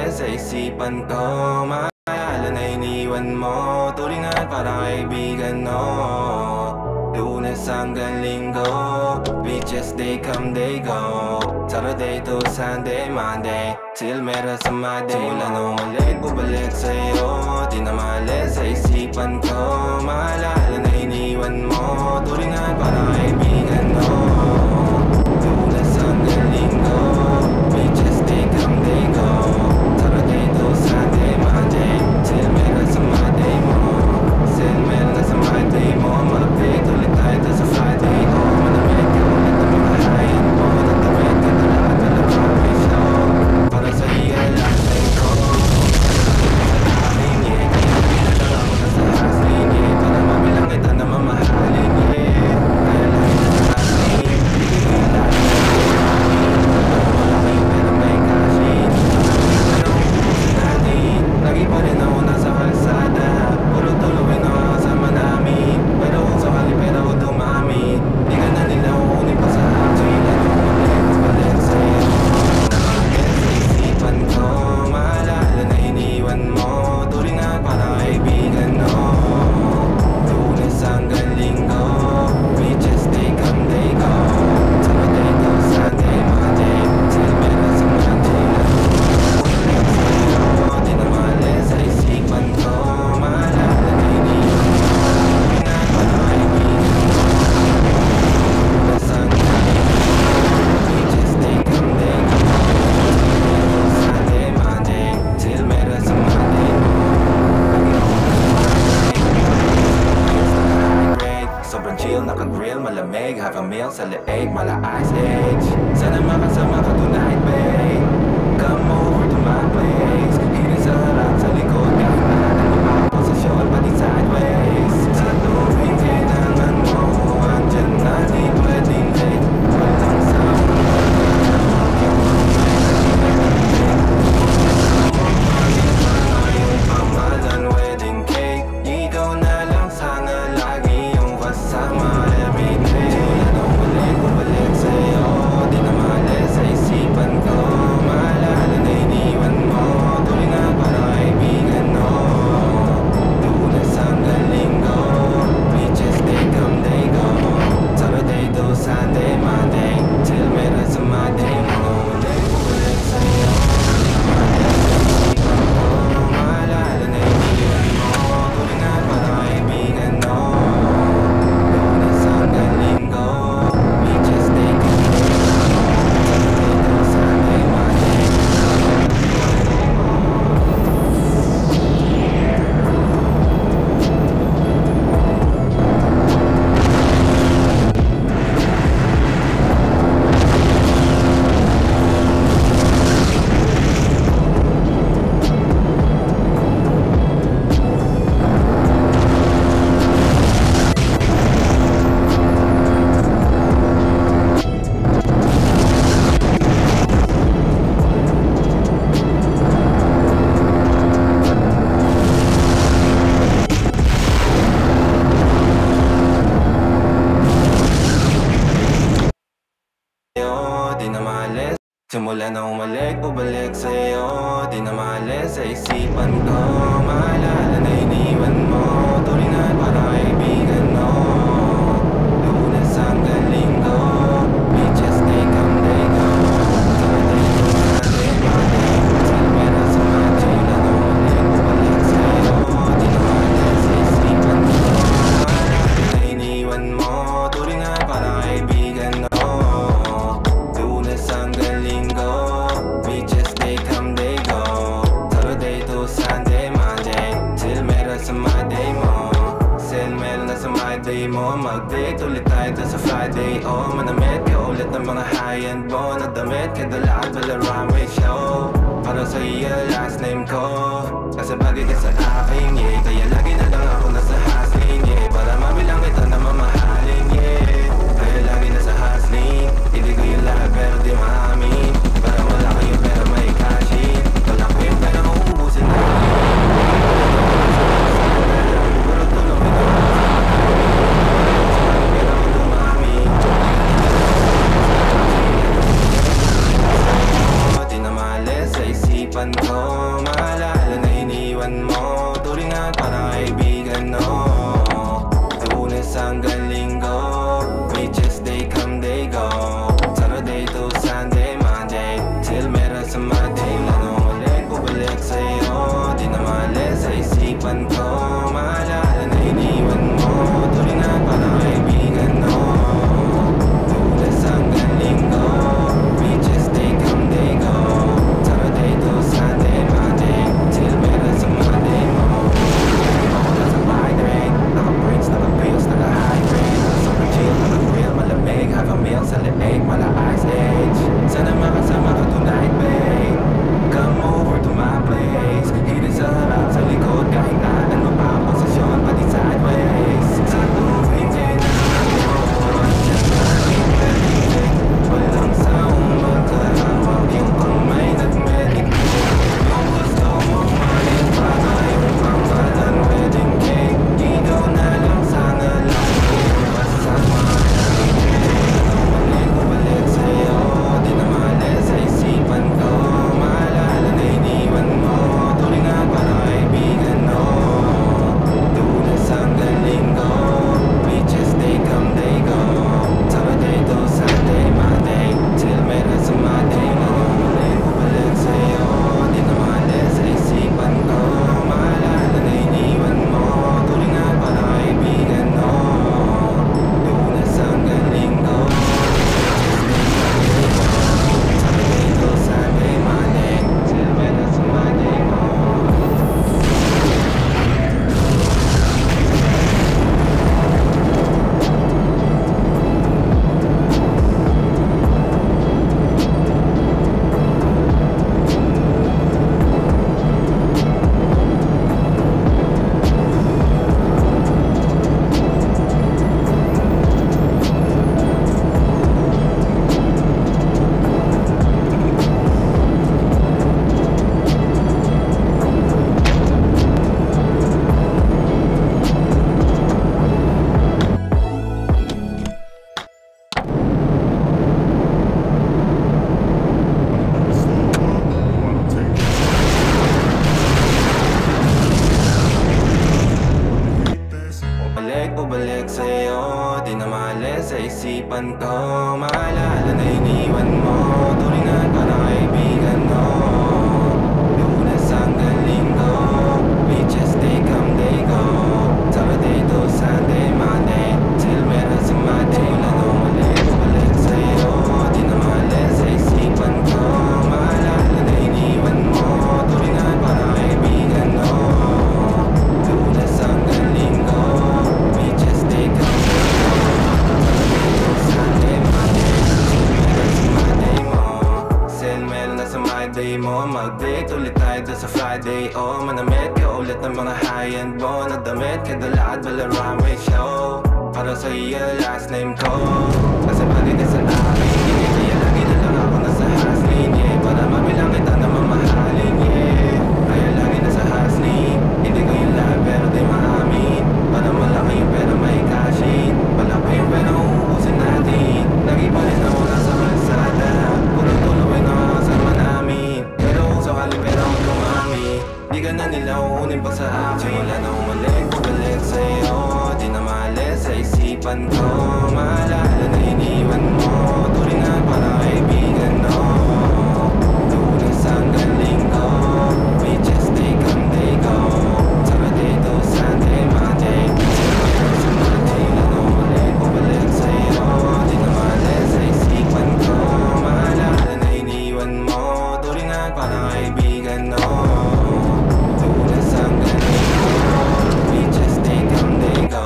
umalis sa isipan ko. Maalala na iniwan mo, tulingan parang kaibigan, no. Lunes hanggang Linggo, beaches they come they go. Saturday to Sunday, Monday till meron sa Monday. Simula nung ulit bumalik sa'yo, di na maalis sa isipan ko. Maalala na iniwan mo, tulingan parang kaibigan, no. Lunes hanggang Linggo, beaches they come they go. Saturday to Sunday, Monday till meron sa Monday mo. Till meron sa Monday mo, malapit ulit tayo sa Friday. Oh, malamig ka ulit ang mga hayan mo. Nagdamit ka na lahat na lang show. Para sa iya last time ko. Sa aking yeah, kaya pinadala ko na sa hustling yeah. Para mabilang kita na mamahalin yeah. Kaya lang sa hustling, hindi ko yung lahat na malaki pero may cashin. Pero ubusin natin, lagi pa rin ako nasa kalsada. Puro tuloy na kasama namin. Pero kung sakali pero dumami, di ka na nila uunin pa sa akin. Ano balik sa'yo, nakakit sa isipan ko. Maalala na iniwan mo, tulingan parang kaibigan, no. Lunes hanggang Linggo, beaches they come they go. Saturday to Sunday, Monday till meron sa Monday. Bumalik sa'yo, di na maalis sa isipan ko. Maalala na iniwan mo, tulingan parang kaibigan, no. Lunes hanggang Linggo, beaches they come they go. Saturday to Sunday, Monday till meron sa Monday mo. Sobrang chill, naka-grill, malamig, half a meal sa leeg, mala ice age. Sana makasama ka tonight, babe. Come over to my place. Hirin sa harap, sa likod, kahit na ang mga posisyon, pati sideways. Sa tuwing kailangan mo, andyan na di pwedeng late. Walang sound, yung yung pamalan, wedding cake. Ikaw na lang sana lagi yung kasama everyday. Anong bumalik sa'yo, di na maalis sa isipan ko. Maalala na iniwan mo, tulingan parang kaibigan, no. Lunes hanggang Linggo, beaches they come they go. Saturday to Sunday, Monday till meron sa Monday mo. Bumalik sa'yo, di na maalis sa isipan ko. Maalala na iniwan mo, tulingan parang kaibigan, no. Lunes hanggang Linggo, beaches they come they go. Saturday to Sunday, Monday. Di na maalis. Simula na umalik, bumalik sa'yo, di na maalis sa isipan ko. Maalala na iniwan mo, tulingan parang kaibigan, no. Lunes hanggang Linggo, beaches they come they go. Saturday to Sunday, Monday till meron sa Monday. Na umalik, bumalik sa'yo, di na maalis sa isipan ko. Maalala na iniwan mo, tulingan parang kaibigan, no. Lunes hanggang Linggo, beaches they come they go. Saturday to Sunday, Monday till meron sa Monday mo. Till meron na sa Monday mo, mag-date ulit tayo sa Friday. Oh, manamit ka ulit ng mga high-end mo. Nagdamit ka dala at bala runway show. Para sa iya last name ko, kasi bagay ka sa akin, yeah. Kaya lagi na lang ako nasa hustling, yeah. Para mabilang kita na mamahalin, yeah. Kaya lagi nasa hustling, hindi ko yung lahat pero di maamin. Para malaki yung pera may cashin. Wala ko yung pera uubusin na. Puro tulong ito. Pero ako dumami. Di na maalis sa isipan ko. Monday mo mag-date ulit tayo doon sa Friday. Oh, manamit ka ulit ng mga high-end mo na damit, kadala at Balarame show. Para sa iyo last name ko, kasi bagay ka sa akin, yeah. Kaya lagi na lang ako nasa hustling, yeah. Para mabilang kita na mamahalin, yeah. Kaya lagi nasa hustling, hindi ko yung lahat pero di maamin. Para malaki yung pera may cashin, malaki yung pera uubusin natin. Lagi pa rin ako nasa kalsada, puro tuloy na kasama namin. Pero kung sakali pera akong dumami, di ka na nila uunin pa sa akin. Wala na umalik, pabalik sa'yo, di na maalis sa isipan ko. Maalala na iniwan mo, turingan para kaibigan, no. Lunes hanggang Linggo, we just they come, they go. Saturday to Sunday, Monday, sa Monday na umalik, pabalik sa'yo, di na maalis sa isipan ko. Maalala na iniwan mo, turingan para kaibigan, no. Lunes hanggang Linggo, we just they come, they go.